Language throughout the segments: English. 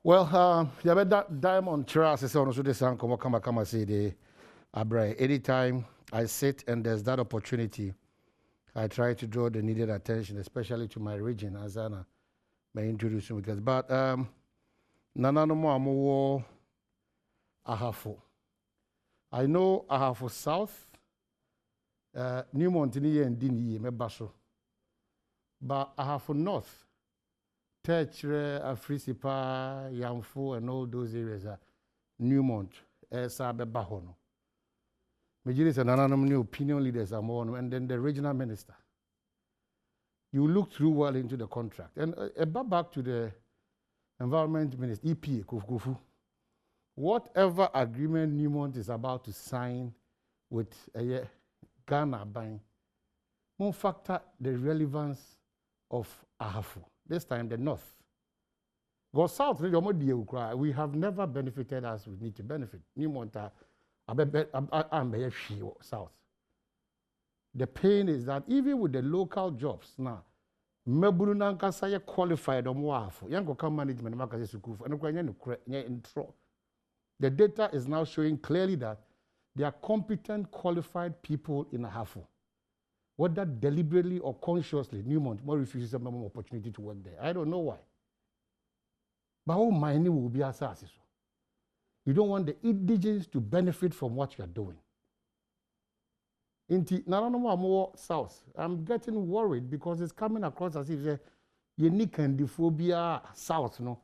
Well, yeah, but that diamond trust is on the sun. Come say the abray. Anytime I sit and there's that opportunity, I try to draw the needed attention, especially to my region, as Anna may introduce me. But Nana no more amuwo ahafo. I know ahafo South, New Montini and Dini me baso. But ahafo North. Techre, Afrisipa, Yamfo, and all those areas are Newmont, Sabe Bahono. Majority and anonymous opinion leaders are more, and then the regional minister. You look through well into the contract. And back to the environment minister, EPA, Kufu. Whatever agreement Newmont is about to sign with Ghana buying, won't factor the relevance of Ahafo. This time the North. Go South, we have never benefited as we need to benefit. South. The pain is that even with the local jobs now, Mebunanka qualified on Wafo, Yanko come management, the data is now showing clearly that there are competent, qualified people in Ahafo. Whether deliberately or consciously, Newmont more refuses some opportunity to work there. I don't know why. But all mining will be assassin. You don't want the indigenous to benefit from what you are doing. In more South, I'm getting worried because it's coming across as if the unique and the phobia South, no.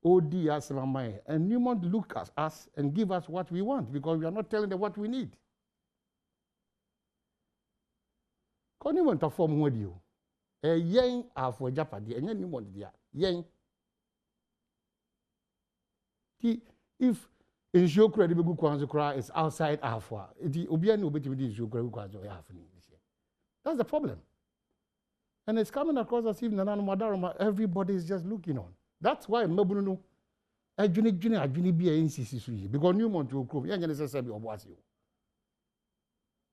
OD as and Newmont look at us and give us what we want because we are not telling them what we need. Koni want to form with you. A yen for Japadi, and you want the yen. If in show credible good kwanzo cry is outside Afwa, the Obian will be to show credible kwanzo happening this year. That's the problem. And it's coming across as if Nanano Madarama, everybody is just looking on. That's why Mabunu, a junior be a NCC, because Newmont will come, young necessarily of what's you.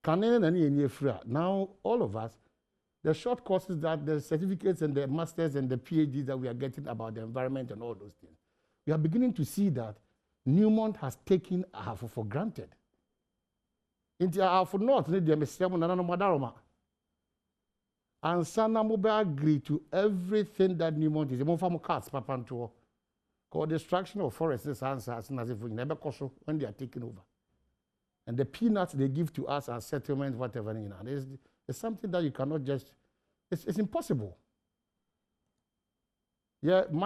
Now, all of us, the short courses that the certificates and the masters and the PhDs that we are getting about the environment and all those things, we are beginning to see that Newmont has taken Ahafo for granted. Into Ahafo North, and Sanamuba agree to everything that Newmont is. More from cars, Papanto, called destruction of forests, this answer as if we never when they are taking over. And the peanuts they give to us as settlements, whatever, it's something that you cannot just, it's impossible. Yeah, we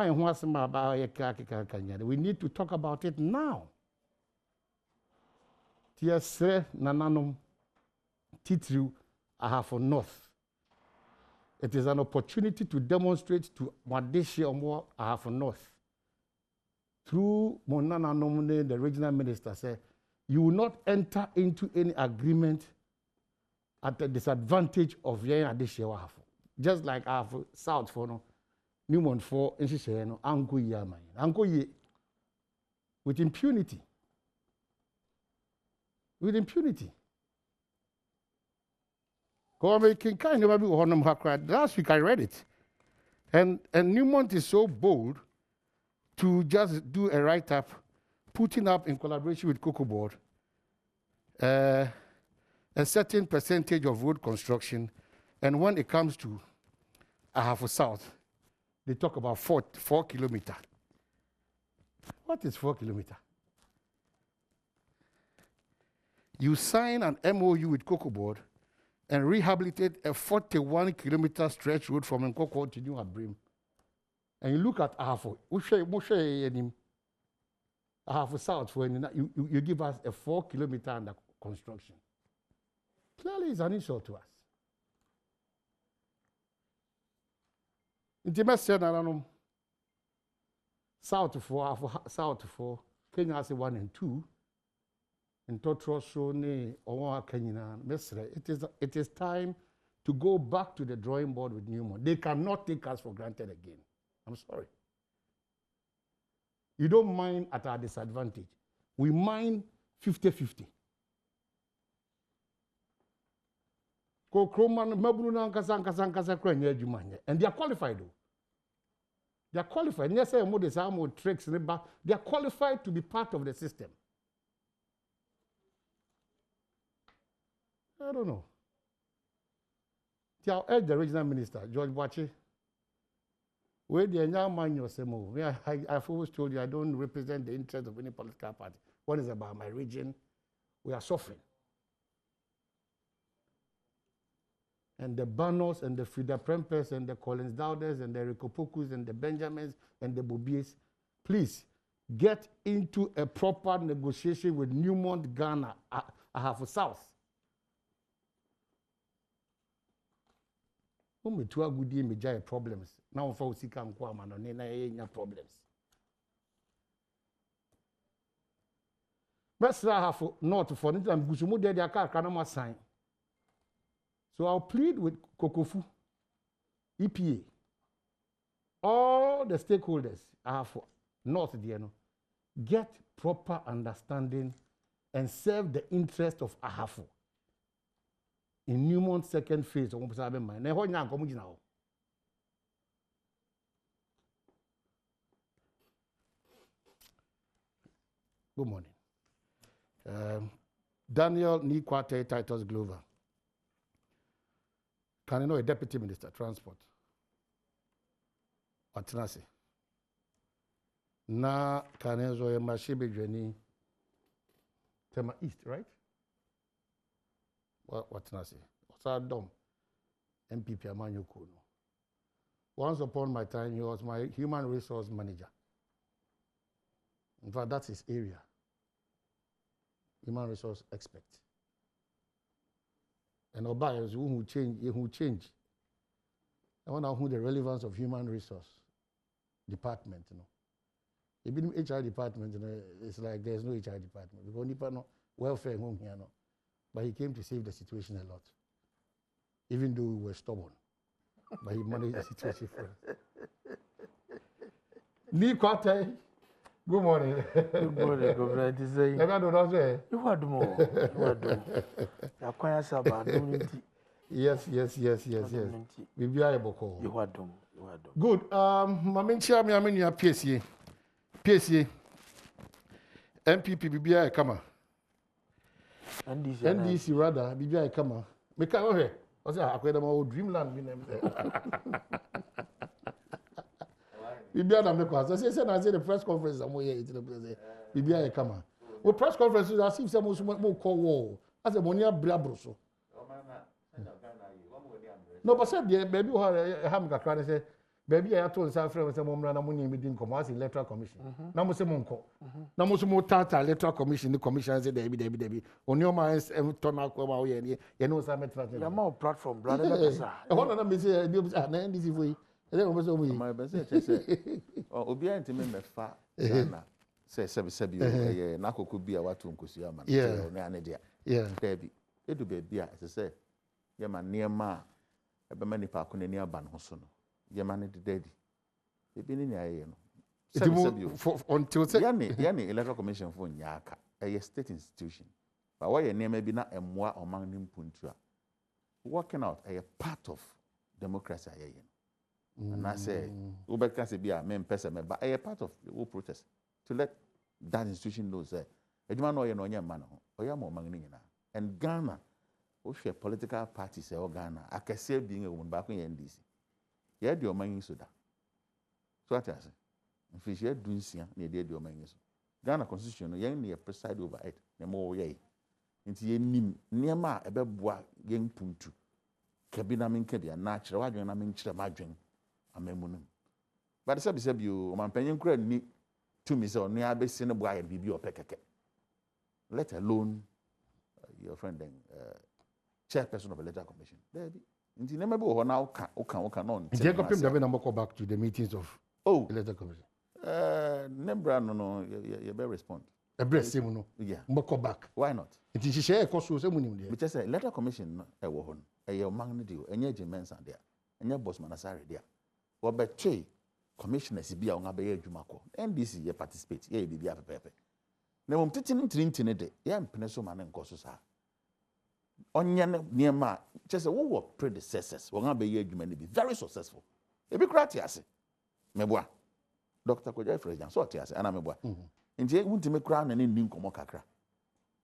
need to talk about it now. Tiase Nananum Titru Ahafo North. It is an opportunity to demonstrate to Madeshi Omo Ahafo North. Through Monana Nomune, the regional minister said, you will not enter into any agreement at the disadvantage of Yen Adeshewa Ahafo. Just like Ahafo South for no Newmont for Nshishe Anko Yamai. Anko Ye with impunity. With impunity. Last week I read it. And Newmont is so bold to just do a write-up, putting up in collaboration with Cocoa Board a certain percentage of road construction. And when it comes to Ahafo South, they talk about 4 kilometers. What is 4 kilometers? You sign an MOU with Cocoa Board and rehabilitate a 41-kilometer stretch road from Nkoko to New Abrim. And you look at Ahafo, Ahafo South, you give us a 4 kilometer under construction. Clearly, it's an insult to us. Intimate said, I don't know, South 4, Kenya has 1 and 2. And it is time to go back to the drawing board with Newmont. They cannot take us for granted again. I'm sorry. You don't mine at our disadvantage. We mine 50-50. And they are qualified though. They are qualified. Yes, I know some tricks, but they are qualified to be part of the system. I don't know. I'll urge the regional minister, George Boache. Where the young man yourself, I've always told you I don't represent the interest of any political party. What is about my region? We are suffering. And the Banos and the Frida Prempers and the Collins Dowders and the Rikopokus and the Benjamins and the Bobies, please get into a proper negotiation with Newmont Ghana, Ahafo South. Me too a good me jai problems. Now for sika nkwa ma no na enya problems. Best have not for them gusumu de dia car kana sign. So I'll plead with Kokofu, EPA, all the stakeholders have North there, get proper understanding and serve the interest of Ahafo. In Newmont second phase, good morning. Daniel Nikwate Titus Glover. Can you know a deputy minister, transport? Atenase. Na can you know a Mashibe Jeni Tema East, right? What's Nasi? Adom MPP Amanyoko. Once upon my time, he was my human resource manager. In fact, that's his area. Human resource expert. And Oba is who change. I wonder who the relevance of human resource department, Even HR department, it's like there's no HR department. Because only no welfare home here, But he came to save the situation a lot. Even though we were stubborn. But he managed the situation for us. Nikwate, good morning. Good morning, Governor. You had more. Yes. Bibi ayeboko. You had them. Good. Maminchia mi amenya PSA. MPP Bibi ayekama. NDC rather, Bibi ayekama. Meka ohe. Ose akweda ma dreamland bi na. Bibi adam because I say na say the press conference am here it represent. Bibi ayekama. We press conference as if some mo call war. As a money abra so. No, but said baby who have kakra say baby I told say friend say mo mra na mo ni meeting come as electoral commission. Na mo say mo nko. Na mo so mo tata electoral commission the commission say debi. Oni o ma turn akwa ma wo ye no say metra. Ya ma platform brother pesa. E ho na me say bi na ndisi foi. E dey mo say o mu. My be say obi a ntimi mefa Ghana say sebi o na akoko bi a watu nkosi ama na ne ane dia. Yeah. Debi. Edu baby a say ye ma niema ebe mani pa ko nani aba no so no ye ma ne dedadi ebi ni aye no until say yani electoral commission for nyaka a state institution but why ye niema bi na emmoa oman ni mpuntu a working out a part of democracy aye and I say ubeka se bi a me mpese me but a part of the whole process to let that institution know say eduma no ye no nya ma no oya ma oman ni nyina and Ghana a political parties in Ghana, I can say being a woman back in NDC. You had your money so that. So what I say, if you are doing something, you did your money. Ghana constitution, you only preside over it, no more yea. Into ye near ma a bebois young puntu. Cabina min can be a natural, I mean, margin, a memunum. But the subject said you, my pension credit me to me so near be seen a boy and be your peck. Let alone your friend chairperson of the electoral commission. There be. Inti never be now can on. Jacob Pim David number back to the meetings of electoral commission. Nembra no you better respond. A breast same no. Yeah. Mbako back. Why not? Inti she share cost so munim there. But just say electoral commission e wo hon. E ye man deal. Enye Jimensa there. Enye boss Manasare there. Wo betray commissioners bi a won abaye adwuma ko. NDC ye participate. Ye bibia pepepe. Na mom titini de. Ye mpene so man nko so sa. Onye niema just say what predecessors we gonna be adwuma be very successful e be krati ase meboa Dr. Koja Frejan, so tears, and I'm a boy. And you want to make crown and in Lincoln Kakra.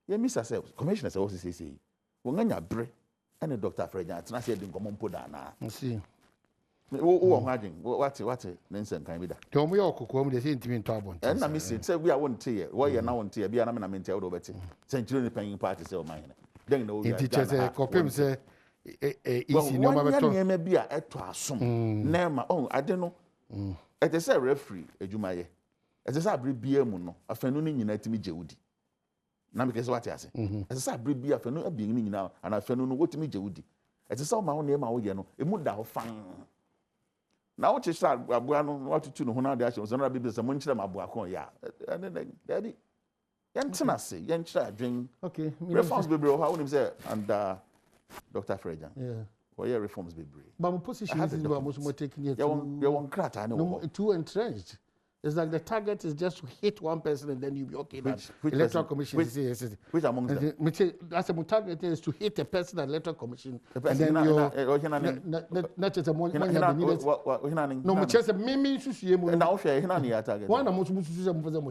Ye miss ourselves, commissioners also say, when you're bre, and a Dr. Frejan, it's not said in common podana. See. Oh, imagine what Nansen can be that. Tell me all cook they seem to be in trouble. And I miss it, say we are one tier, why you're now on tier, be an amendment out of it. Century paying party sell mine. Then no, it teaches a copy, say, easy no matter. May be a to assume. Nema, oh, I don't know. It is a referee, a Jumaye. As a sabri beer muno, a fenuni united me Jewudi. Now because what I say. As a sabri beer for no beginning now, and I fenunu what me Jewudi. As a sound my own name, a mood thou fang. Now what you start, what to know now the actions, another business, a munch them abuacon, yeah. And then, daddy, young tenacity, young child drink. Okay, reforms be bro, how would him say, and Dr. Frejan. Yeah. Well, yeah, reforms be brave. But my position is almost more taking it. You want crack, I know. Too entrenched. It's like the target is just to hit one person and then you'll be okay. Which electoral commission. Which among them? That's the target is to hit a person at electoral commission. And then not just a one. No, much as a mimi. And now share target. One of most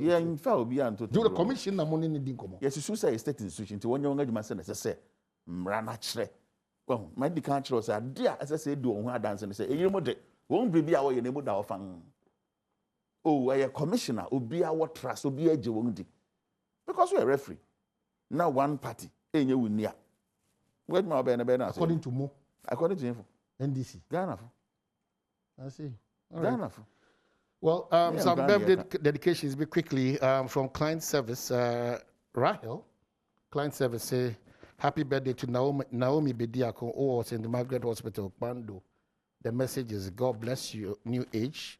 yeah, in fact, be to do the commission. The money in the income. Yes, you say state institution to one younger man say, Mranachre. Well, my decanters are dear, as I say, do one dance and say, you won't be our neighbor of fang. Oh, a commissioner, will be our trust, will be a Jewundi. Because we're a referee. Now one party, and you will near. Wait, my banner, according to Mo. According to him. NDC. Ghana. I see. Ghana. Well, some birthday dedications, be quickly from client service. Rahel, client service, say, happy birthday to Naomi Bediako, or St. Margaret Hospital, Bando. The message is, God bless you, new age.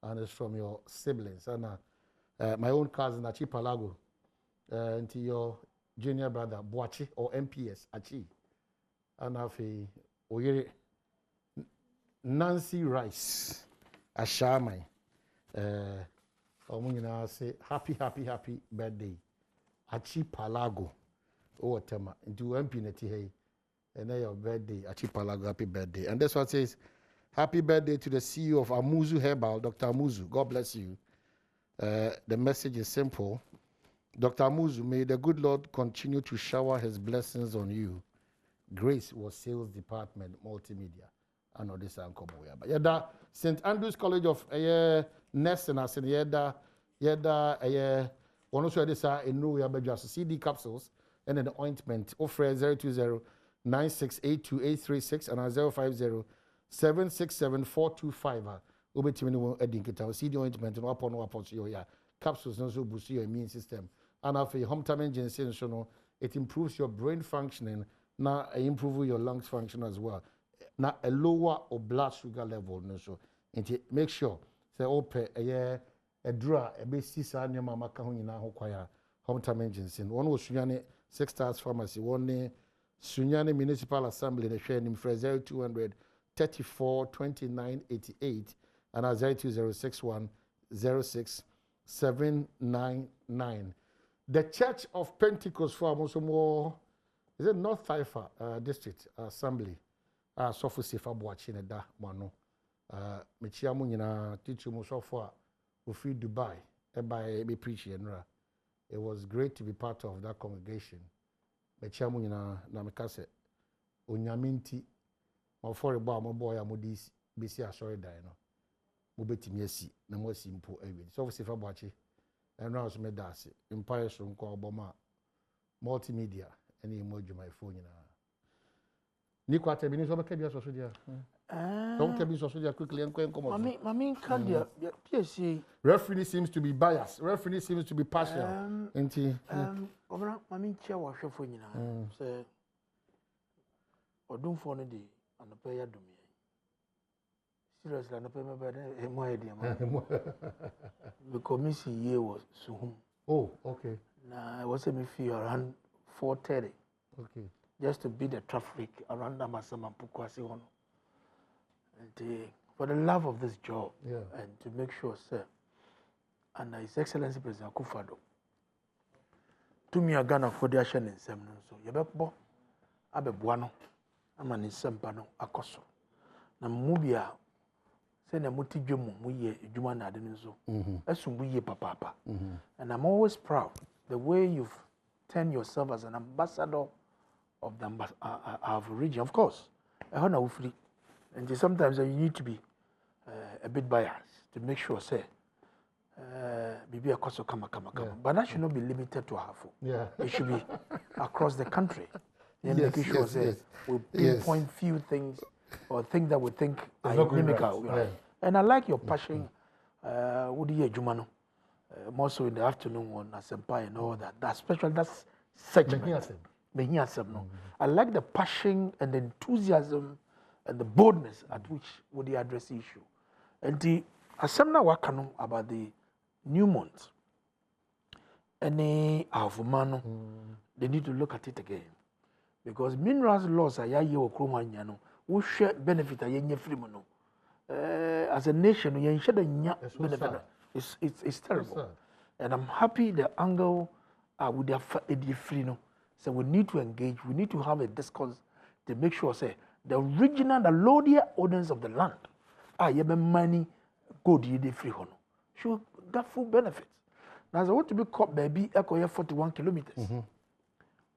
And it's from your siblings. And my own cousin, Achi Palago, and to your junior brother, Boachi, or MPS, Achi. And Afi, Oyere, Nancy Rice, Ashamai. Omungina say, happy birthday. Achi Palago. Oh, Tema, into MP Neti, and then your birthday, Achi Palago, happy birthday. And that's what says, happy birthday to the CEO of Amuzu Herbal, Dr. Amuzu. God bless you. The message is simple. Dr. Amuzu, may the good Lord continue to shower his blessings on you. Grace was sales department, multimedia. I know this uncle boy. But yada St. Andrew's College of Nursing, I said yada one also this in no way just CD capsules and then the ointment. Offer 020-9682-836 and 050-767-425. Ubetimi edin kita CD ointment no upon so ya capsules no so boost your immune system. And after home time ginseng so no it improves your brain functioning. Now improve your lungs function as well. Now a lower or blood sugar level no so. Make sure say open a draw a basic sa nyama maka ho nyina ho kwaya home time ginseng. One was Sunyane 6 Stars Pharmacy, one Sunyane Municipal Assembly the share nim 0200 34 29 88 and 02061 06 799. The Church of Pentecost for Amosomo is it North Taifa District Assembly. Sofu Sefa Boachine da Mano. Michiamu nyina teacher Musofo Ufi Dubai. Eba be preaching. It was great to be part of that congregation. Michiamu nyina na mekase onyaminti for my boy, I'm this busy. I saw it die no. Mubeti asi na mo simple ewi. So we say for bachi. And now so me dance. Empire so nko oboma multimedia any emoji my phone na. Ni kwa te bi ni so be ka bia so so dia. Don't be so dia quickly and come on. Mami can dia PSC. Referee seems to be biased. Referee seems to be partial. Obra mami chia wa hwefo nyina. Say odumfo no di and the prayer do me. Seriously, no payment by the idea. The commission year was soon. Oh, okay. Now I was me fee around 4:30. Okay. Just to beat the traffic around Damasama Pukwasi on. And for the love of this job, and to make sure, sir, and His Excellency President Akufo-Addo, to me a Ghana for the action in Semno. So you better Abe Buano. I'm an Sempano Akoso. Na Mubia say na muti dwemu mu ye adwuma na ade nso esum ye papa. And I'm always proud the way you've turned yourself as an ambassador of the of region. Of course, and sometimes you need to be a bit biased to make sure say maybe a cost come. But that should not be limited to Ahafo. Yeah. It should be across the country. And making sure say we pinpoint few things or things that we think are inimical. Right. And I like your passion. Would you Jumano? More so in the afternoon on Asempa and all that. That's special. That's segment. I like the passion and the enthusiasm and the boldness at which would you address the issue. And the Asemna Wakano about the new month. Any Avumano, they need to look at it again. Because minerals laws are yaye okromanyano, we share benefit a yenye free mono. As a nation, we share the benefit. It's terrible. And I'm happy the angle with the free no. So we need to engage, we need to have a discourse to make sure say the original, the lowlier owners of the land you have money go to the free hono. Should get full benefits. Now as I want to be caught baby echo 41 kilometers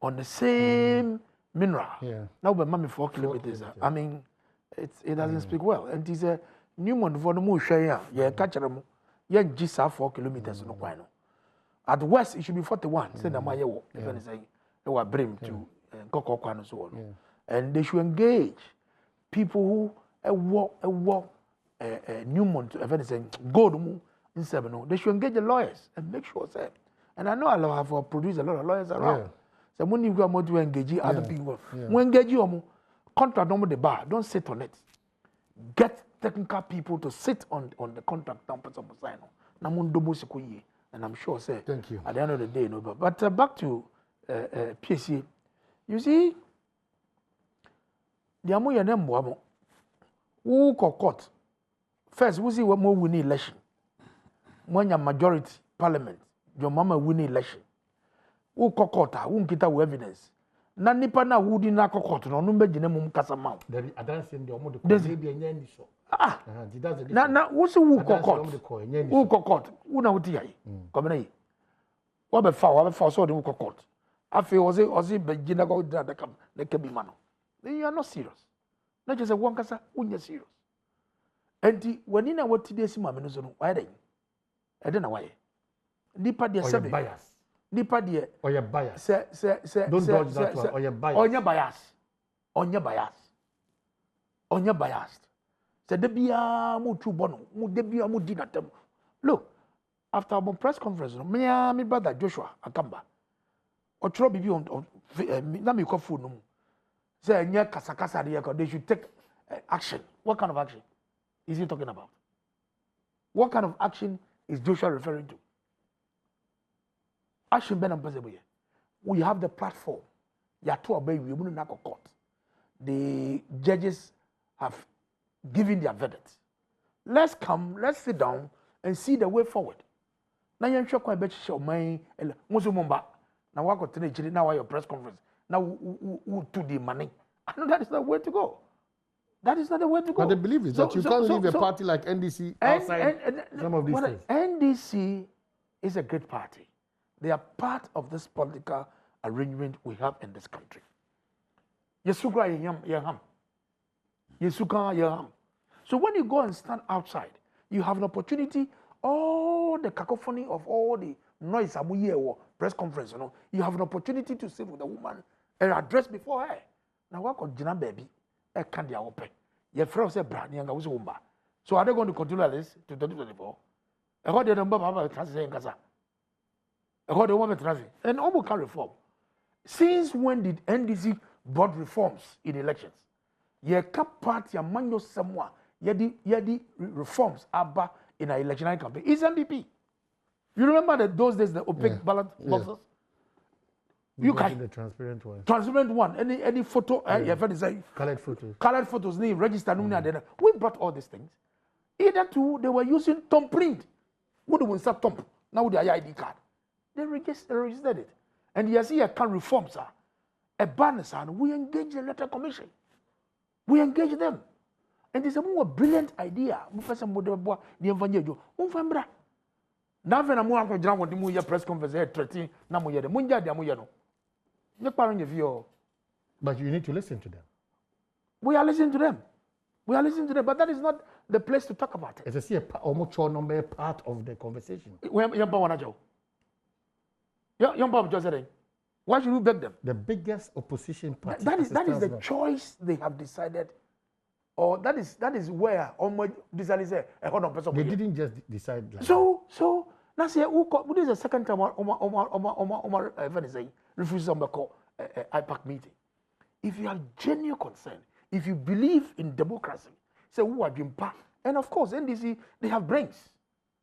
on the same mineral. Yeah. Now by mommy 4 kilometers. I mean it doesn't speak well. And it is a new one for the more share. Yeah, catch them. Yeah, just 4 kilometers no quite no. At west it should be 41. Say the Maya walk. If anything, they were brim to Koko and so on. And they should engage people who walk Newmont, if anything, gold in 7. They should engage the lawyers and make sure say. And I know I have produced a lot of lawyers around. So when you go to engage other people, when engage you contract number the bar, don't sit on it. Get technical people to sit on the contract and I'm sure say thank you at the end of the day no but back to PSC. You see the amu ya nem wamo who court first we see what more winning election when your majority parliament your mama winning election who court who kita evidence na nipa na who di na court no no mbegine mum kasa ma there adanse ndi omo de ko be nya ni so na what's who court who na wuti yayi come na yi wa be fa so de who court afi ozi begina go da kam na kebi mano you are not serious na just one kasa unya serious and when ina what dey si ma me no so no why dey e dey na why nipa dey se bias nipa dey oye bias se don't dodge that one oye bias onya bias se de bia mu tu bono mu de bia mu di natam look after our press conference no me brother Joshua Akamba otro bibi on na me call phone no say nya kasa they should take action. What kind of action is he talking about? What kind of action is Joshua referring to? Action Badwam Mpensenpensenmu. We have the platform. Court. The judges have given their verdict. Let's sit down and see the way forward. Now you sure quite bet show my Musumumba. Now what got to now your press conference. Now who to the money? I know that is not the way to go. That is not the way to go. But the belief is that you can't leave a party like NDC outside some of these things. NDC is a great party. They are part of this political arrangement we have in this country. Yesuka yeham. Yesuka yeham. So when you go and stand outside, you have an opportunity, all the cacophony of all the noise or press conference, you have an opportunity to sit with the woman and address before her. Now what could Jina baby? I can't be open. Your friend said brand young was womba. So are they going to continue this to 2024? I heard the number of transit in Gaza. I heard the woman transit. And almost can reform. Since when did NDC brought reforms in elections? Ye cap party among your someone, ye reforms about in an election campaign. Is MPP. You remember that those days the opaque ballot boxes? You can the transparent one. Transparent one. Any photo. Colored photos. Colored photos. Registered. We brought all these things. Either two, they were using thumb print. What do we say thumb? Now with the ID card, they registered it. And you see, I can reform, sir. A banner, sir. We engage the letter commission. We engage them. And it's a more brilliant idea. Professor Modeboa, the Evangelio, Mufambra. Now, when I'm going to drown with the Muya press conference, 13, Namuya, the Munja, the Amuyano. You're parent of you. But you need to listen to them. We are listening to them. We are listening to them, but that is not the place to talk about it. It's a almost number part of the conversation. Why should we beg them? The biggest opposition party. That is the choice they have decided, or that is where they didn't just decide like so now say this is the second time refuses to call IPAC meeting. If you have genuine concern, if you believe in democracy, say who are Jimpa, and of course NDC, they have brains.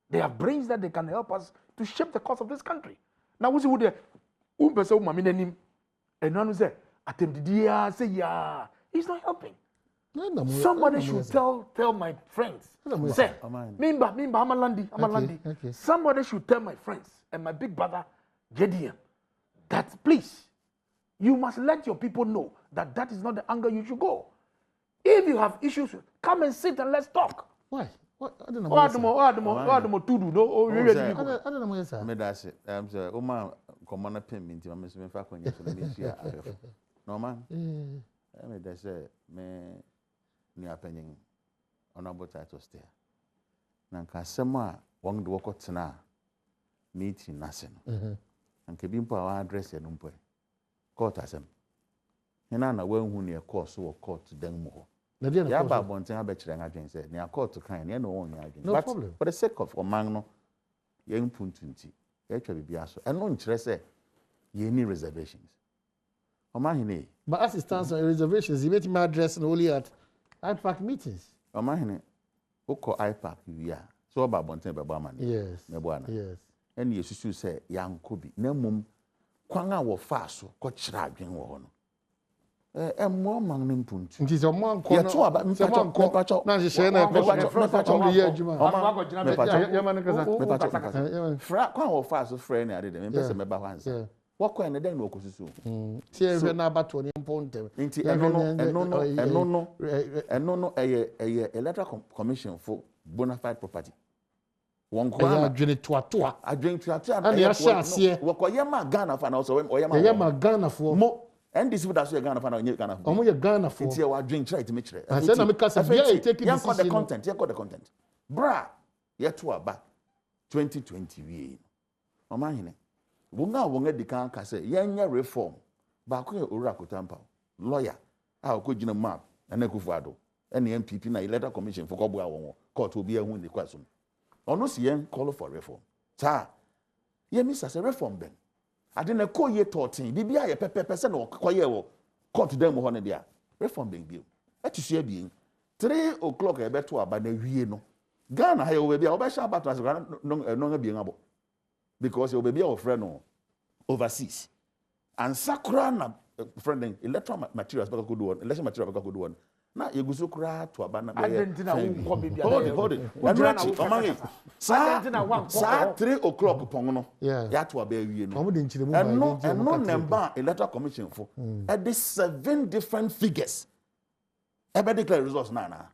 They have brains that they can help us to shape the course of this country. Now we see who they and one say say yeah, he's not helping. Somebody should tell my friends. Say, Mimba, Amalandi. Okay. Somebody should tell my friends and my big brother, Jedian, that please, you must let your people know that that is not the angle you should go. If you have issues, come and sit and let's talk. Why? What? I don't know. I don't know. I don't know. Honorable title stay. Nanka sema wang do wako tena meeting nasen. Nanke bimpo awa address ya numpo. Court asem. Hena na wenhu ne course wo court den mo. Ya ba bonten abechire ngadwen say ne court kan ne no won ngadwen. No problem. For the sake of omang no ye mpuntunti. Ye twa bibia so. Eno nkyere say ye ni reservations. Omang hine. But as it stands on reservations, you make me address only at IPAC meetings. Omahine oko IPAC wia so oba bonten be bua mane yes me bua na yes ene yesusu se yankobi na mum kwan a wo fa so ko kira adwen wo ho no emmo man ne mpuntu nti se mo anko no yeto aba mepacho na je share na mepacho me ye adwuma mepacho fra kwan wo fa so fra ne ade de me pese me ba hansa wako ene den no kosusu ti ehwe na abato ne mponte nti eno no eye electoral commission for bona fide property won ko adwene toatoa na ya hye wako yema Ghana fa na so oyema yema Ghana fo mo NDC da so ye Ghana fa na onye Ghana fo omo ye Ghana fo nti e wa adwene kire itime kire ase na me kasa bia e take this the content bra ye to aba 2020 wie omahene wonga dikan ka say yenye reform ba ko owura kotampa lawyer a ko gina map na kufu ado ene MPP na electoral commission for ko bo awon court obi ehun de kwaso ono si yen call for reform ta ye misa say reform ben ade na ko ye 13 bibia ye pepepe se na ko ye wo court dem ho ne dia reform ben bio etusu abien 3 o'clock e beto aba na wie no Ghana ha ye wo bia obesha abato asira no abien abo because your baby or friend no overseas and sakura na friend electoral materials back good one election material back good one na yeguso kura to abana hold it omangi sa 3 o'clock pon no ya to aba wie no no number electoral commission for at the 7 different figures ebe declare results na.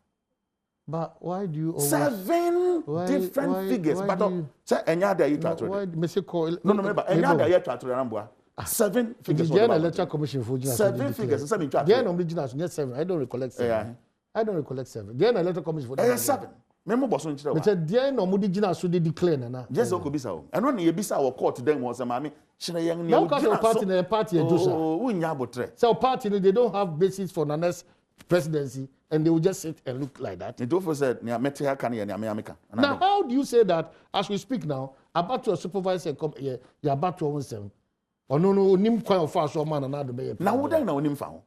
But why do you always 7 different figures? But say enya dey you to atro. Why me say call no remember enya dey you to atro number 7 figures. The electoral commission for 7 figures. Say me to atro. The no original so 7. I don't recollect 7. I don't recollect 7. The electoral commission for 7. Memo boso nchire wa. But the no original so they declare na. Just o ko bisa o. Eno na ye bisa wo court dem wo say mami chire yen ne original party e do sa. Oh, unya abotre. So party they don't have basis for the next presidency and they will just sit and look like that. It also said, now how do you say that as we speak now, about your supervisor come here, you're about to 17? Or no, nim quite of fast or man another bay. Now, would I know him found?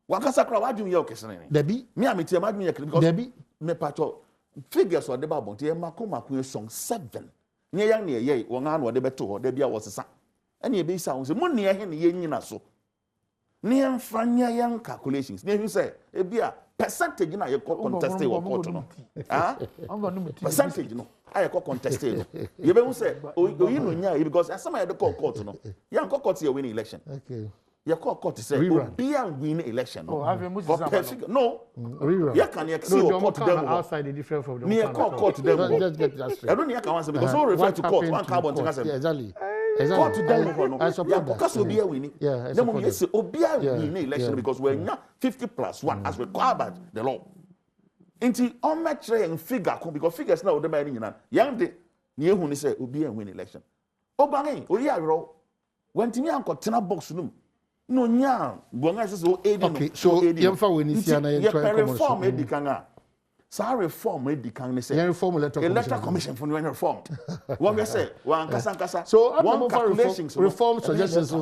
Wakasakra, why do you yoke? Debbie, me, I'm because Debbie, me pacho figures or the babble, dear Makuma song 7. Near young near ye, one hour or the better, there be was a son. And ye be sounds a money near him, ye so. Near Frania young calculations. Near you say, a beer. Percentage na you contested or court no. Ah? Percentage no. I call contested. You be say, oh you know nya because as some the court no. You court you win election. Okay. You call court to say, be a win election. Oh, have you moved to no. You can see no, court to them outside the different from the near court to them. Just get that straight. I don't hear answer because all refer to court. One carbon to exactly. Court to them. I support that. Because we are winning. Yeah, then we say, be a win election because we're not 50+1 as required by the law. Into on my train figure because figures now the man in young day near who say, be a win election. Obang, Oyaro, when Tinian got 10 box room. No, nya, bonga so aid. Okay, so yemfa we ni sia na yen try reform edikanga. Sa reform edikanga say. Reform electoral commission for when reformed. What we say, one kasa. So one calculations reform suggestions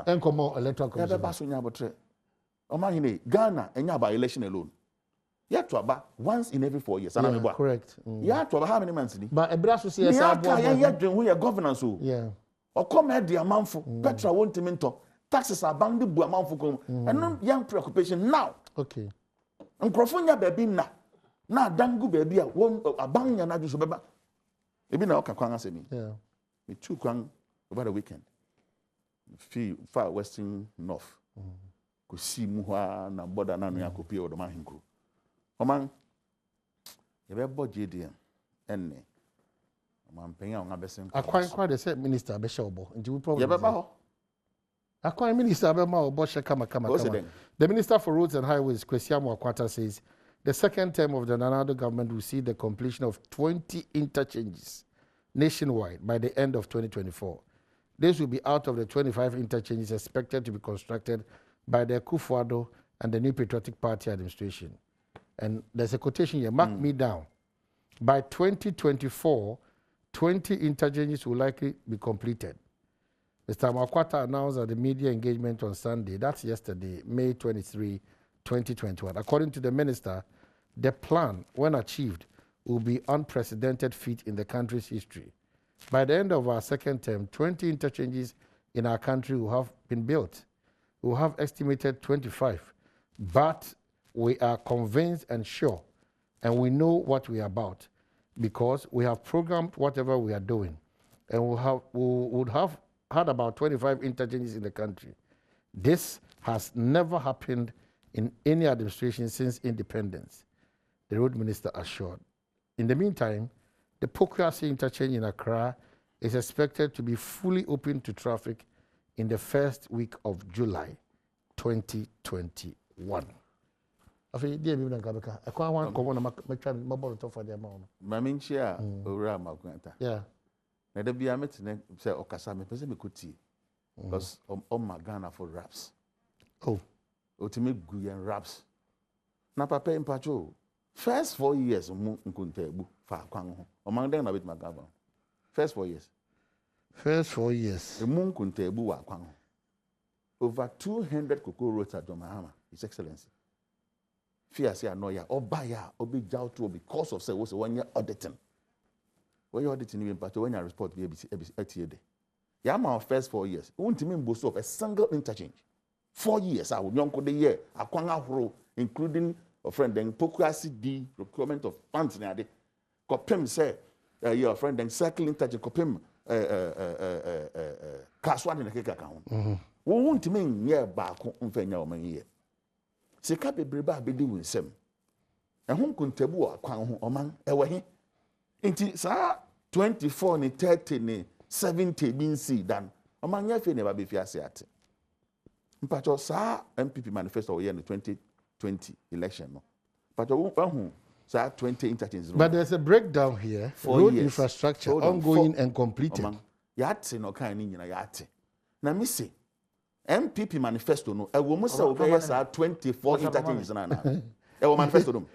and come electoral commission. Ebe ba so nya botre. Omahine Ghana enya by election alone. Yet to about once in every 4 years. Correct. Yeah, to about how many months? But Ebra so say ya governance. Yeah. Or come at the amount for Petra won't minto. Taxes are bound to be amount for and no young preoccupation now. Okay. And Crofonia baby na dangu baby a bang and I just remember. Maybe now can say me. Yeah. Me two kwang over the weekend. Far western north. Could see muha na border na no copy or the man crew. Oman you be budget and man paying on abesem. Quite the same minister be shobo. Nti we problem. Akwan Minister Abema Obosha Kama. The Minister for Roads and Highways, Kwesiamu Akwata, says the second term of the Nana Addo government will see the completion of 20 interchanges nationwide by the end of 2024. This will be out of the 25 interchanges expected to be constructed by the Akufo-Addo and the New Patriotic Party administration. And there's a quotation here, mark me down. By 2024, 20 interchanges will likely be completed. Mr. Makwata announced at the media engagement on Sunday, that's yesterday, May 23, 2021. According to the minister, the plan, when achieved, will be unprecedented feat in the country's history. By the end of our second term, 20 interchanges in our country will have been built. We will have estimated 25, but we are convinced and sure, and we know what we are about, because we have programmed whatever we are doing, and we would have had about 25 interchanges in the country. This has never happened in any administration since independence, the road minister assured. In the meantime, the Pokuase interchange in Accra is expected to be fully open to traffic in the first week of July 2021. Afi die bi na kabeka akwa wan komo na matwa mabolo to for the amount. Maminchia owura makwanta. Yeah. Na da bia metene say okasa me pese me kuti. Because my Ghana for raps. Oh. Otime guyen raps. Na papa impacho. First 4 years mu nkuntabu fa kwan ho. Oman den na bit magaba. First 4 years. First 4 years. Mu nkuntabu wa kwan ho. Over 200 cocoa roads at Domahama, His Excellency. Fear say anoya obaya obi jauto because of say was 1 year auditing. When you auditing in part when you report be ATD. Ya my first 4 years. Won't mean boast of a single interchange. 4 years I would yonko the year akwanga horo including a friend then Pokuase D procurement of funds na de. Kopem say your friend then circle interchange kopem kaswa de na keka ka ho. Won't mean year back mfanya o man year. Sika bebreba abedi wunsem. Ehun nkuntabu akwan ho oman ewe Inti sa 24 ni 30 ni 70 bin si dan. Oman ye fe ne ba be fi ase ate. Mpacho sa MPP manifesto ye no 2020 election no. Mpacho hu sa 20 interchanges. But there's a breakdown here. Road infrastructure ongoing and completed. Oman yate no kan ni nyina yate. Na mi se MPP manifesto no ewo mo se obey sa 24 interchanges na na. Ewo manifesto no.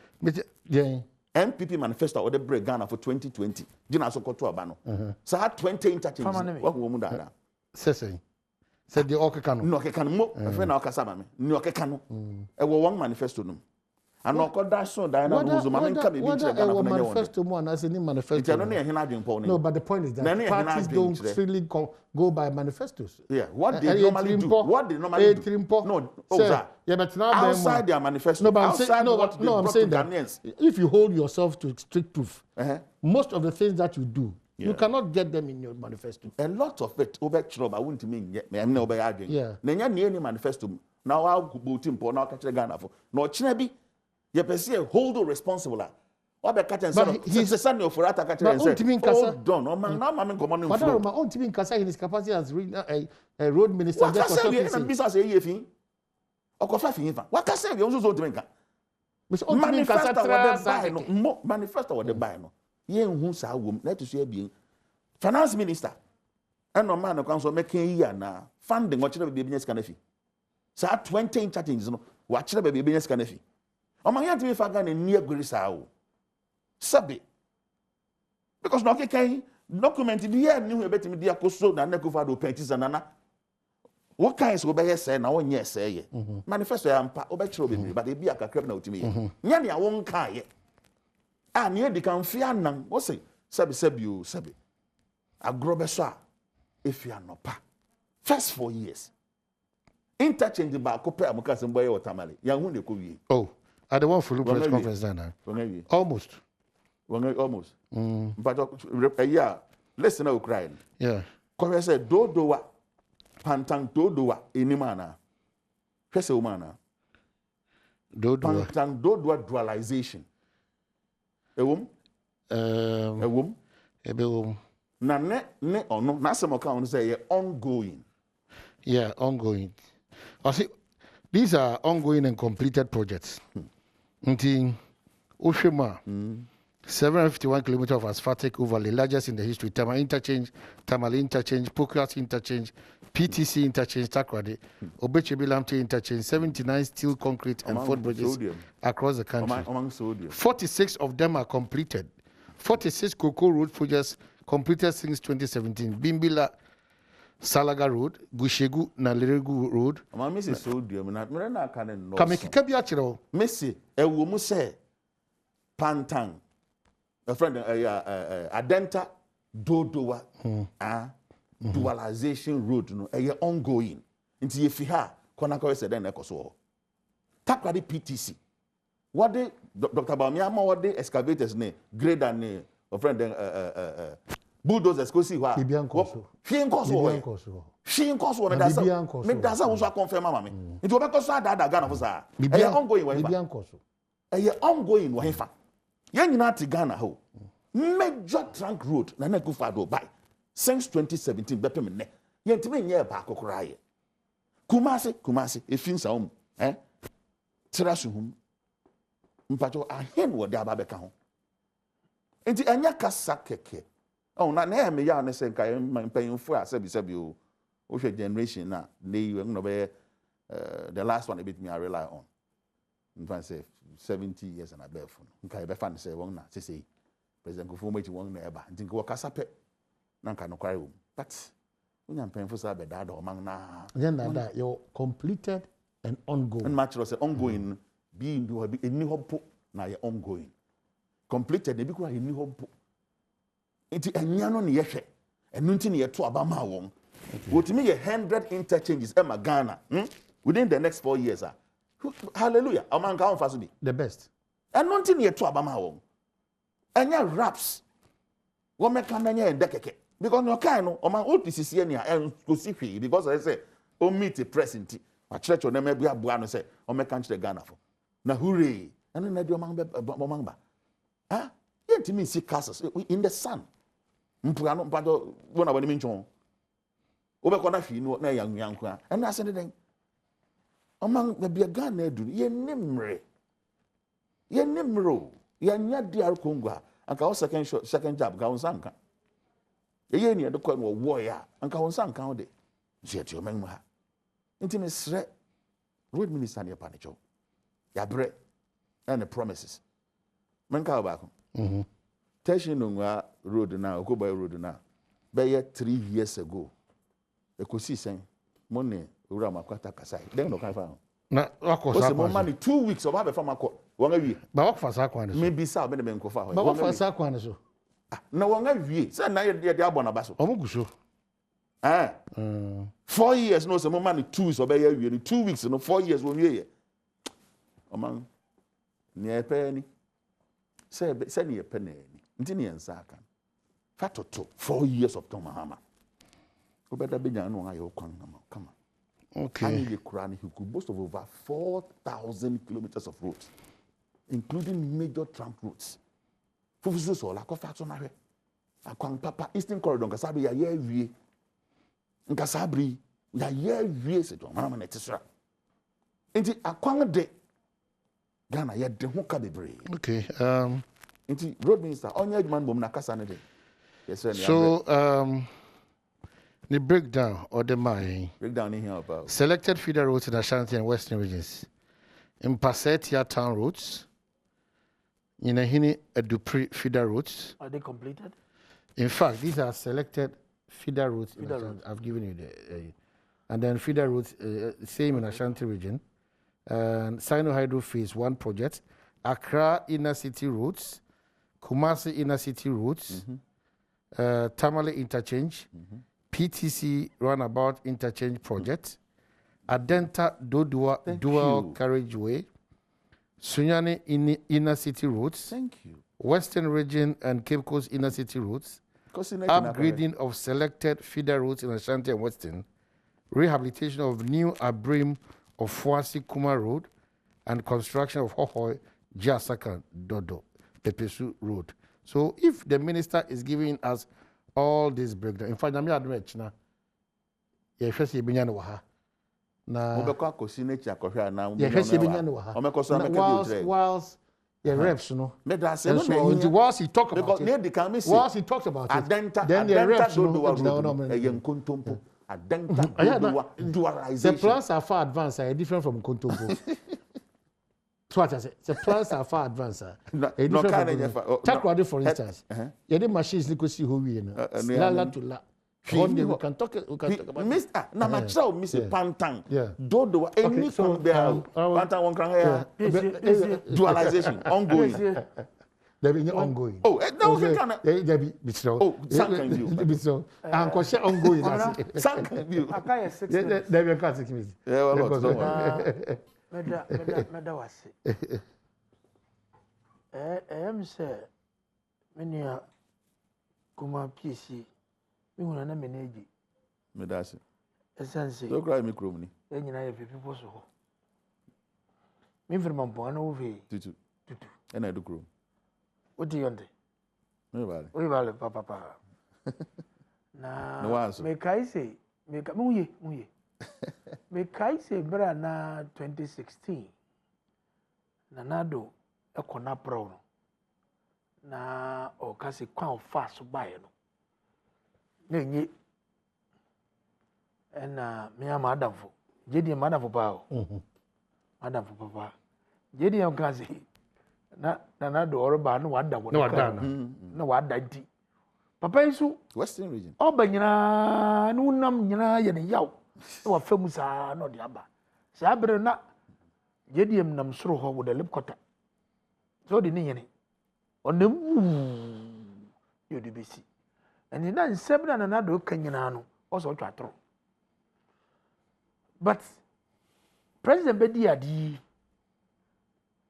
Yeah. MPP manifesto or the break Ghana for 2020. Dina so koto aba no. So 20 interchanges. What wo mu dada. Sese. Said the okeka no. No okeka no mo. Afa na okasa ba me. No okeka no. Ewo one manifesto no. And okoda so da na rules ma menka be bi kire Ghana for manifesto mo na say ni manifesto. It no na hena adwen no. No, but the point is that parties don't really go by manifestos. Yeah, what they normally do. What they normally do. No, yeah, but now outside their manifesto. No, but I'm saying that if you hold yourself to strict proof, most of the things that you do You cannot get them in your manifesto. A lot of it over trouble. I wouldn't mean yet. I'm not arguing. Yeah. Nenya ni manifesto. Now I'll go to import now catch the Ghana for. No chinebi. You perceive hold responsible. What be catch and say he's the son of Forata catch and say hold on. No man, now man commanding. But my own team in Kasa in his capacity as a road minister. What can say? We business say yefi. Okofa fi infa. What can say? We also don't make. Manifesto what the buy no. Manifesto what the buy no. Ye hu sa wom. Let us hear being finance minister. And no man can so make year na funding what you be business can fi. So 20 interchanges no. What you be business can fi. O man ya to be faga na near guri sa wo. Sabe. Because no okay document bi here ni hu betimi dia koso na na kofa do pentis na. What kinds will be say na won yes say manifesto ya mpa obetro be but e bi akakra na otimi ye nya ne awon kan ye a ne di kan fia nan wo say sabi agrobe so a efia no pa first 4 years interchange ba ko pe amuka se mboye watamale ya hu ne ko wie oh at the one for press conference now almost but yeah listen na Ukraine yeah ko say do wa pantang dodoa enimana hwese wo mana dodoa pantang dodoa dualization ewom na ne ono na asem ka ono say ongoing yeah ongoing I see these are ongoing and completed projects until Oshima 751 kilometers of asphaltic overlay, largest in the history. Tamale interchange, Pokras interchange, PTC interchange, Takrade, Obechebi Lamte interchange, 79 steel, concrete, and 4 bridges across the country. 46 of them are completed. 46 Cocoa Road projects completed since 2017. Bimbila Salaga Road, Gushegu Naleregu Road. Missy sodium, not Merena can know. Kamekikabiachiro. Missy, a woman say, Pantang. A friend, Adenta Dodoa, dualization road, no, ongoing. Into if you have, Konako said, then Ecoso. Takradi PTC. What the Dr. Bamiama, what the excavators name, greater name, a friend, bulldozers, go see what. She ain't cost. She ain't cost one. That's also confirm, mammy. It will make us that Ghana was ongoing, wife. Young Nati Ghana ho major trunk road na na kufado by since 2017 bepem ne yentime nye ba kokora ye Kumasi efinsa trasuhum mpacho ahen wo de ababeka ho enti anya kasa keke oh na me ya ne se nkai mpanyimfo a sabi o hwe generation na dey no be the last one a bit me I rely on in fact say 70 years and above. Nka be fan say won na say President Kufuor won na eba. Nti ko kasa pe na nka no kware wo. But unya mpenfo sa be da do man na. That you completed and ongoing. And match say ongoing be do be eni hopo na ye ongoing. Completed e bi kura eni hopo. Nti anya no ne ye hwe. Enu nti ne ye to aba ma won. Wotimi ye 100 interchanges e ma Ghana. Within the next 4 years hallelujah. Among count fast be the best. And nothing yet to Abama home. And your raps. What make can and dekeke? Because no kind of my old PCC and go see because I say, oh, meet a present. A church or maybe a buano say, or make country the Ghana for. Na hooray. And then I do among Mamba. Ah, yet to me see castles in the sun. Mpano, but one of the mention. Obekonafi, no, young, and I said it. Among the Biagana do ye nimre ye nya DR Congo and ka second job ga unsanka ye ni de kwan wo warrior and ka unsanka de jet your men ha intime sre road minister ne panicho ya bre and the promises men ka ba ko tension no road na Okoboy road na be 3 years ago ekosi sen money ura makwata kasai then no kan fa na wakosa mo money 2 weeks of have farm akọ won awie ba wakfasa kwan so maybe sa be nko fa ba wakfasa kwan so na won awie say na ye de abona ba so omuguso 4 years no say mo money 2 so be awie 2 weeks no 4 years won wie ye oman ni epe ni say ni epe na ni nti ni ensa aka Factor 2, 4 years of Tom Mahama. Who better be young one? Come on. Okay. He could boast of over 4,000 kilometers of roads, including major tramp routes. Fufusu so la kofa to na hwe. Akwan papa Eastern Corridor nkasabe ya ye wie. Nkasabri ya ye wie se to mama na tesra. Enti akwan de Ghana ye de ho ka bebre. Okay. Enti road minister onye adman bom na kasa ne de. Yes sir. So the breakdown or the my breakdown in here about selected feeder routes in Ashanti and Western regions. In Passetia town routes, in Ahini Dupri feeder routes. Are they completed? In fact, these are selected feeder routes. I've given you the, and then feeder routes, same in Ashanti region. And Sino Hydro Phase 1 project, Accra inner city routes, Kumasi inner city routes, Tamale interchange, PTC runabout interchange project, Adenta Dodua dual carriageway, Sunyani inner city routes, Western region and Cape Coast inner city routes, upgrading of selected feeder routes in Ashanti and Western, rehabilitation of new Abrim of Fuasi Kuma Road, and construction of Hohoi Jasaka Dodo Pepesu Road. So if the minister is giving us all this breakdown, in fact, I'm not rich now. Yeah, first you been waha. Na. Whilst the reps, no. Whilst he talk about it, whilst he talks about it, then the reps, no. The plans are far advanced, are different from Kontompo. That's what I said. The plans are far advanced. For instance, the machines you see who we know. La to la. One day we can talk about Mr. Namacho, Mr. Pantang. Dodo, any Pantang one can dualization ongoing. There be ongoing. Oh, no, there be so. Oh, something be so. And question ongoing. Something you. There be a classic music. Yeah, well, Meda was it. Say, many Kuma PC. We will not manage it. Medasi. Essence. Don't cry, me crony. Then you know, if people so. Me from Mampoano over. Tutu. And I do grow. What do you want? We value papa. Na, make I say, make muye. Make I say, brother, na 2016. Nanado, a conapro. Na, or kasi quite fast by no. Nenye. And me am madam for. Jedi madam for power. Madam for papa. Jedi am kasi. Na do oroba no wada wo. No wada di. Papa isu Western region. Oba nyina no nam nyina ye ne yaw. No wa fam sa no de aba. Sa abre na jedi am nam soro ho wo de lip quarter. So de ne yene. Onam yo de besi. And in that seven and another Kenyano also try through. But President Bediadi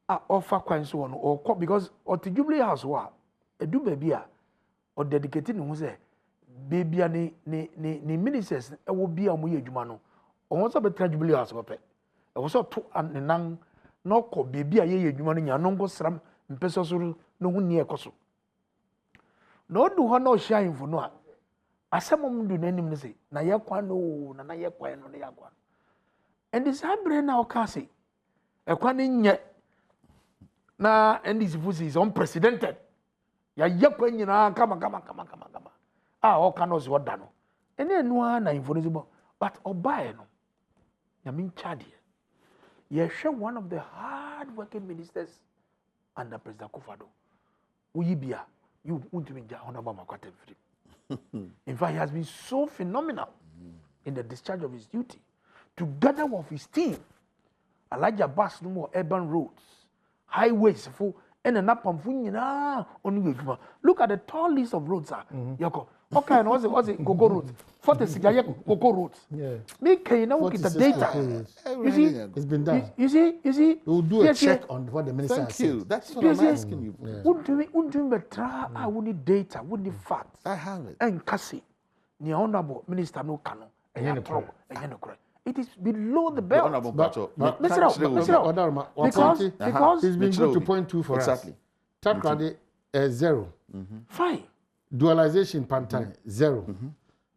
offer coins one or because or the Jubilee House wa a do baby or dedicated who say baby ni ministers will be a muye jumano or once of a Jubilee House of it. I was two and nang no ko baby a ye jumani yanongo sram mpesosuru no near koso. No do ho no shine for no asamom do nanim ne say na yakwa no na yakwa no na yakwa and this habre na okase ekwa ne nye na and this fusi is unprecedented ya yakwa nyina kama o kano so da no ene no na information but obae no ya min chade ye hwe one of the hard working ministers under President Akufo-Addo uyibia you won't be honorable Makwate free. In fact, he has been so phenomenal in the discharge of his duty, together with his team. Elijah Bass no more urban roads, highways full, and an up on Funyina on. Look at the tall list of roads, Yoko. Okay, and what's it? Cocoa root. 46 cocoa root. Yeah. Me can now get the data. You see, it's been done. You see. We'll do a check on what the minister has said. That's what I'm asking you. Wouldn't do me try. I would need data, would need facts. I have it. And Cassie, the honorable minister no cano, and it is below the belt. Because it's been good to point two for us. Tap credit 0. Fine. Dualization pantai 0.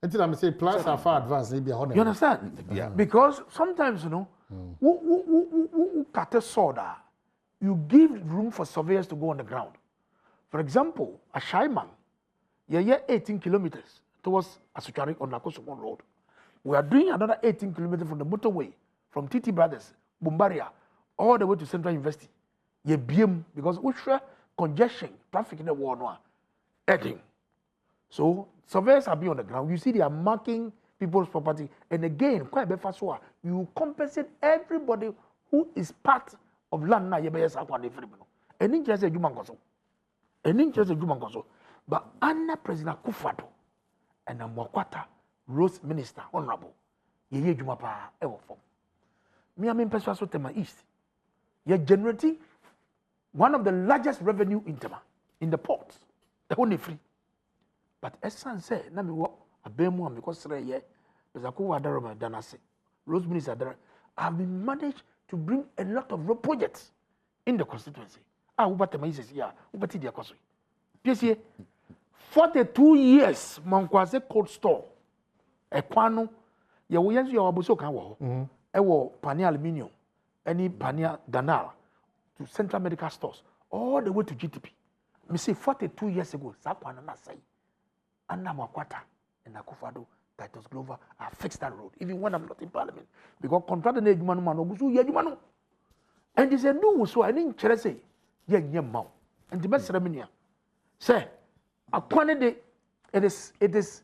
Until I'm saying plans are far advanced, maybe 100. You understand? Yeah. Because sometimes who cut a soda, you give room for surveyors to go on the ground. For example, a shy man, 18 kilometers towards Asuchari on Nakosukon Road. We are doing another 18 kilometers from the motorway, from TT Brothers, Bombaria, all the way to Central University. Ye BM because ultra congestion, traffic in the war no heading. So surveyors are being on the ground. You see, they are marking people's property, and again, quite before you compensate everybody who is part of land na yebeyes akwa everybody. And interest a human conso. And interest a human conso. But Anna President Kufado and Mwakwata Rose Minister Honorable Ye Jumapa ever form. Me I mean Peswaso Tema East. You're generating one of the largest revenue in Tema, in the ports. The only free. But as San said, na me wo abemu am because ye Pesako Wadaroma Danase. Rose Minister there have been managed to bring a lot of road projects in the constituency. Ubatema is here, Ubati dia Koso. PSA 42 years Mankwase cold store. Ekwano ye wo yenso ye wabuso kan wo ewo Pania Aluminium any Pania Danal to Central Medical Stores all the way to GTP. Me say 42 years ago Sakwana na say Anna Mwakwata and Akufado Titus Glover are fixed that road even when I'm not in parliament because contract na ejuma no man ogusu ye ejuma no and they say no so I didn't chere say ye nyem ma and the best ceremony say akwane de it is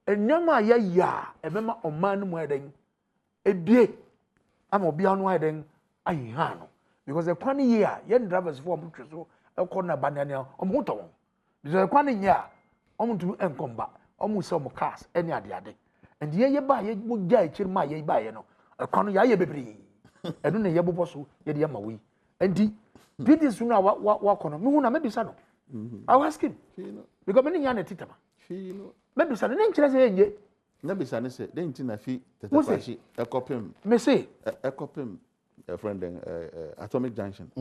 enyama ya emema oman mu eden ebie ama obi anu eden ayiha no because the kwane ye yen drivers for am so ekọ na banana omo to won because the kwane ye omo to enkomba omo se omo cars any ade and ye ba ye mo gya ekiri ma ye ba ye no ekwane ya ye bebri enu na ye bobo so ye de ma wi enti didi sunu wa kono me hu na me bisa no I was asking because many yana titama maybe sa ne nkyere se yenye na bisa ne se den ntina fi tetafashi ekopem me say ekopem a friend atomic junction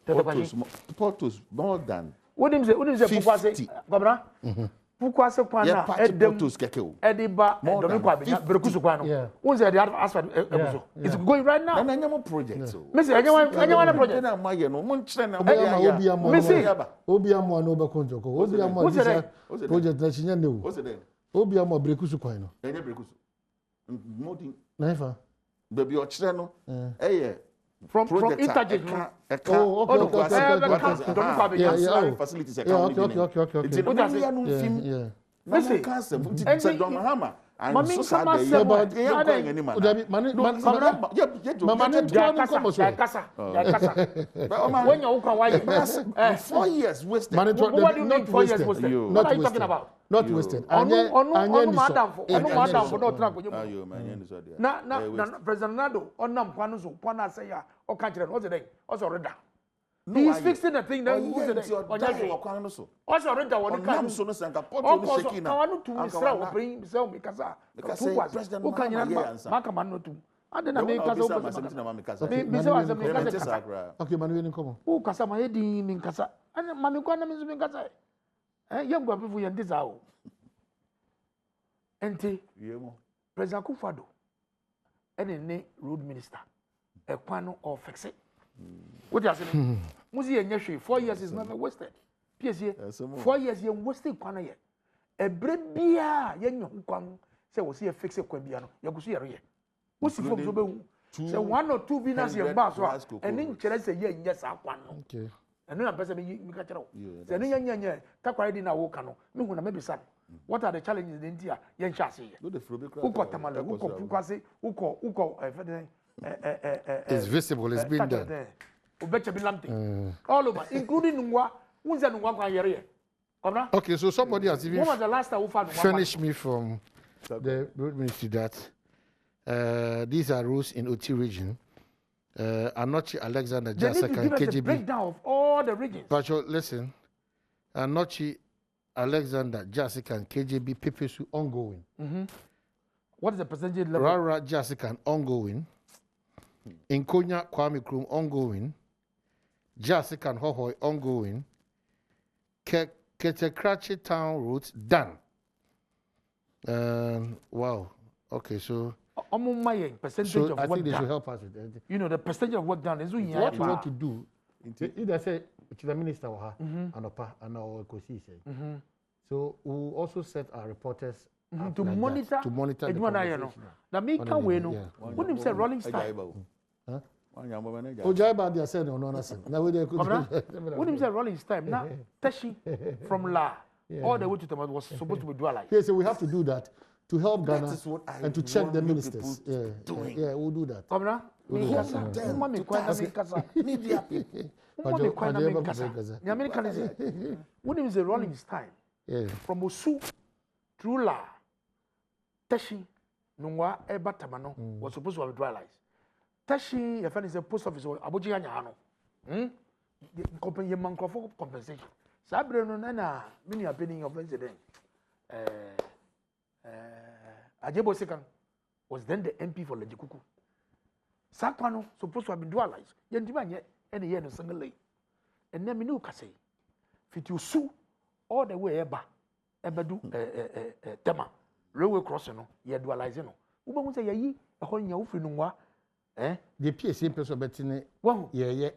tetafashi portos more than what him say pukwase gobra pukwase kwa na edem ediba domi kwa benya berekusu kwa no won say the asphalt ebuso it's going right now na nyamo project so me say anyone project na maye no mon kyere na me say obi amo na obekonjoko obi amo project na chinya ne wo obi amo berekusu kwa no enye berekusu modin na ifa baby o kyere no eye from interchanges facilities okay. Listen, when you 4 years wasted. What do you mean 4 years wasted? What are you talking about? Not wasted. President Nado, he's fixing the thing that who's it? Also, rent a one can so send a pot of shaking. I want to bring sell me casa. Who can you Makamano to? I didn't make us okay, Manuel, come on. Casa, my head in Casa. And Mamikwana is in Casa. Young people in this hour. Ente President Kufado, any road minister, a quano or fix it. What you saying? Muzi yenye 4 years is never wasted. PSA 4 years you wasted kwana ye. Ebre bia yenye kwan say we see fix kwan bia no. You go see ere ye. Wo si fom so be hu. Say 1 or 2 binas ye ba so a. Eni nkere say ye nye sa kwan no. Okay. Enu na pese me ka kere wo. Say enu nye takwa di na wo ka no. Me hu na me bisa. What are the challenges in India? Yen sha say ye. Uko tamale, uko pukwase, uko it's visible, it's been there. All over, including Nwa, Unza Nwa Yere. Okay, so somebody has even when was the last time we found finished me from the road ministry that these are roads in OT region. Anochi Alexander they need to Jasek give and us a KGB. breakdown of all the regions. But listen, Anochi Alexander Jasek and KGB Pepesu ongoing. What is the percentage level? Rara Jasek and ongoing. Inkonya Kwame Krum ongoing. Jasek and Hohoi ongoing. Ketekrachi Town route done. Wow. Okay, so percentage of I work think they done. should help us with that. You know, the percentage of work done is What you want to do, either say to the minister or her, and our Kosi said. So we'll also set our reporters to like monitor the conversation. Now, me can we know. When him say rolling style. Ojaiba they said no nothing. Now we they could. When him say rolling style, now Tashi from La all the way to Tomato was supposed to be dualized. Yeah, so we have to do that to help Ghana and to check the want ministers. Yeah, we'll do that. Governor, me media people. When him say rolling style, from Osu through La Tashi Nungwa Eba Tamano was supposed to be dualized. Tashi, your friend is a post office or Abuja Yano. Company Manco compensation. Sabrina Nana, many opinion of incident. Ajebo Second was then the MP for Lejikuku. Sakwano supposed to have been dualized. Yendiman yet any year no single lay. And then Minu Kase. Fit you sue all the way Ebadu Tema. Railway crossing, ye dualizing. Uba was a ye, a whole new Finua. The PSA person betting Well, yeah.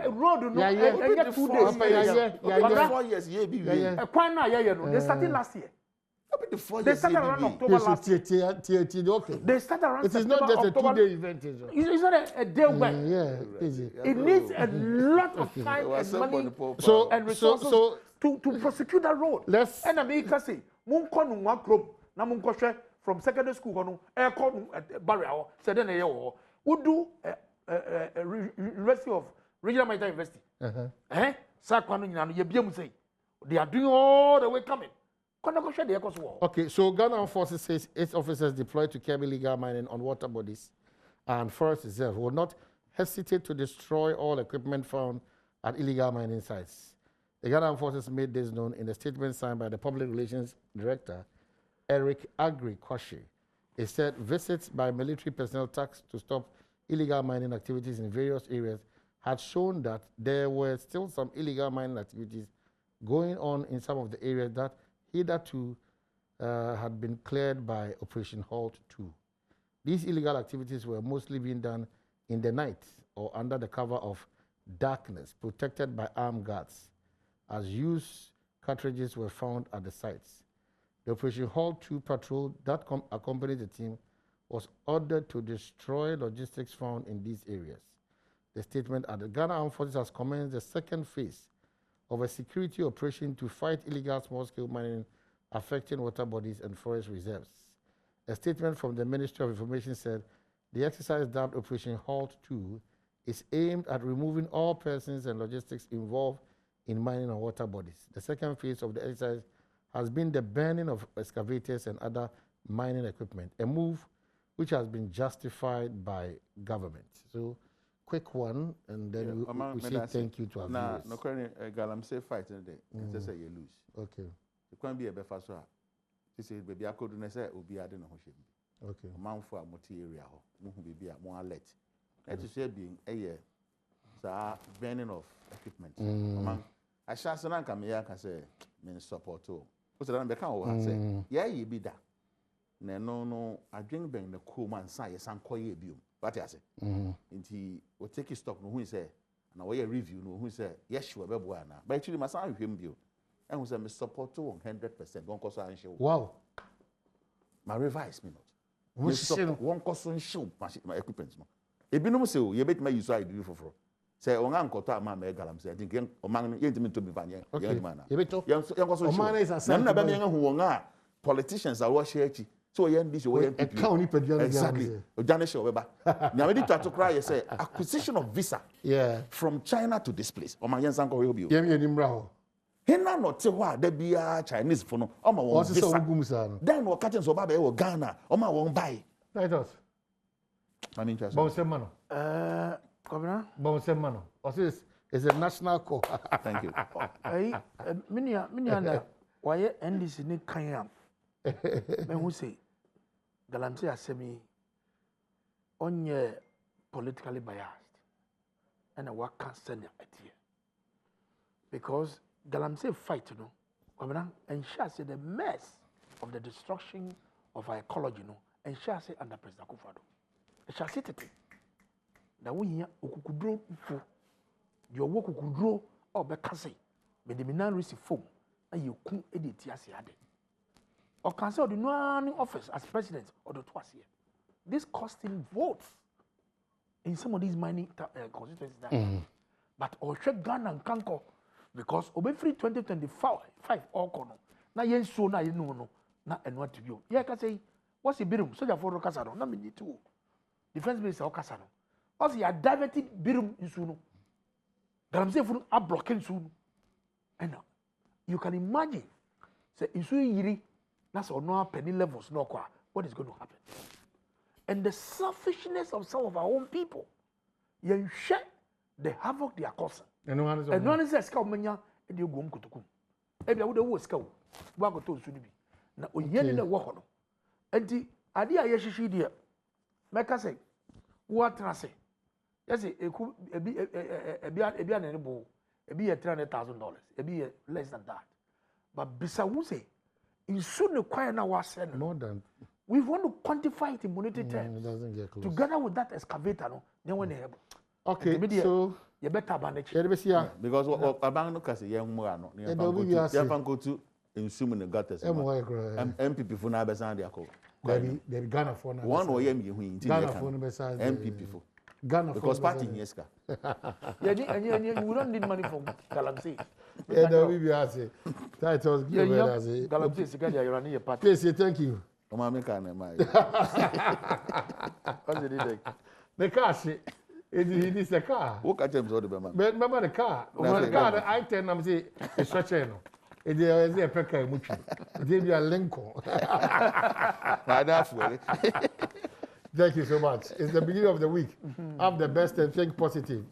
Road, no, 2 days. 4 years, yeah, quite now, they started last year. They started around October last year. They started around it is not just a 2-day event. It's not a day work. It needs a lot of time and money and resources to prosecute that road. And America say, Munkon one club, Namunko from secondary school, aircon barrier, said then a would do University of Regional Maritime University. Sakwano, say they are doing all the way coming. Okay, so Ghana forces says its officers deployed to curb illegal mining on water bodies and forest reserve will not hesitate to destroy all equipment found at illegal mining sites. The Ghana forces made this known in a statement signed by the Public Relations Director, Eric Agri-Koshi. It said visits by military personnel tasked to stop illegal mining activities in various areas had shown that there were still some illegal mining activities going on in some of the areas that hitherto had been cleared by Operation Halt 2. These illegal activities were mostly being done in the night or under the cover of darkness, protected by armed guards, as used cartridges were found at the sites. The Operation Halt 2 patrol that accompanied the team was ordered to destroy logistics found in these areas. The statement at the Ghana Armed Forces has commenced the second phase of a security operation to fight illegal small-scale mining affecting water bodies and forest reserves. A statement from the Ministry of Information said the exercise dubbed Operation Halt 2 is aimed at removing all persons and logistics involved in mining on water bodies. The second phase of the exercise has been the burning of excavators and other mining equipment, a move which has been justified by government. So, quick one, and then we say thank you to our viewers. No, Galam say fight today. Just say you lose. Okay. You can't be a better so. She said, "Baby, I couldn't say Ubi I don't know who Okay. Man for a multi area, who be a more alert. Let you say being a year, so burning of equipment. I shall say, I can say, men support too. What's the number? Can say, yeah, you be that. No, I drink bang the cool man, say, some coy view. What I say? He will take his stock, no, who say, and away a review, no, who say, yes, sure, Babuana. But actually, my son, him view. And who say, support to 100%, one cost and show. Wow. My revise me not. One cost and show my equipment. If you know, so you bet my use I do for. Say, on uncle, my megalam said, I think, among intimate to be Vanya. Okay, young was a man who are politicians are watching. So this exactly. Now we need to cry say acquisition of visa from China to this place. Hena no te ho da bia Chinese for no o ma won visa. Then we catch so baba e Ghana o ma won buy. Right us. An interest. Bonsemano. Governor. Bonsemano. Is a national call. Thank you. Minia na why NDC ni kan me who say Galamsey asemi onye politically biased and a work can send idea because Galamsey fight and shall say the mess of the destruction of our ecology and shall say under President Akufo-Addo it shall sit it that we here okukudro fu your work okukudro or be kase me the minan receive phone and you kun edit ase ade or cancel the no office as president or the twice here. This costing votes in some of these mining constituencies. But or check Ghana and Kanko because obe free 2025 all kono. Na yen so na yen no na enwa to you. Yeah, can say what's the birum? Soldier for Kasano. Na me need to defense minister Okasano. Also you are diverted birum in Suno. Galamsey for are blocking Suno. And you can imagine say isu yiri. That's on no penny levels, no qua. What is going to happen? And the selfishness of some of our own people. You share the havoc they are causing. And no one is a scout mania, and you go to come. Every other was scout. Wago to Sunibi. Now, we yen in the walk. And the idea yeshi dear. Make us say, what I say? Yes, a be an animal, a be $300,000, a be less than that. But Bisa say, in soon acquire now more than we want to quantify it in monetary terms. It doesn't get close. Together with that excavator, no, then when they have okay, so you better manage because Abang Lucas, young Morano, you can go to insume the gutters. MPP for Nabasandiaco. They Ghana for one or Ghana for MPP for Ghana because party Yeska. You don't need money from Galamsey. Titles give us a Galamsey, party. Please say thank you. Mama can my the car it is the car. Who catch him so the Bama? Remember the car. The car that I tell them say it's such a no. It is a pecker much. It is a Lincoln. Thank you so much. It's the beginning of the week. Have the best and think positive.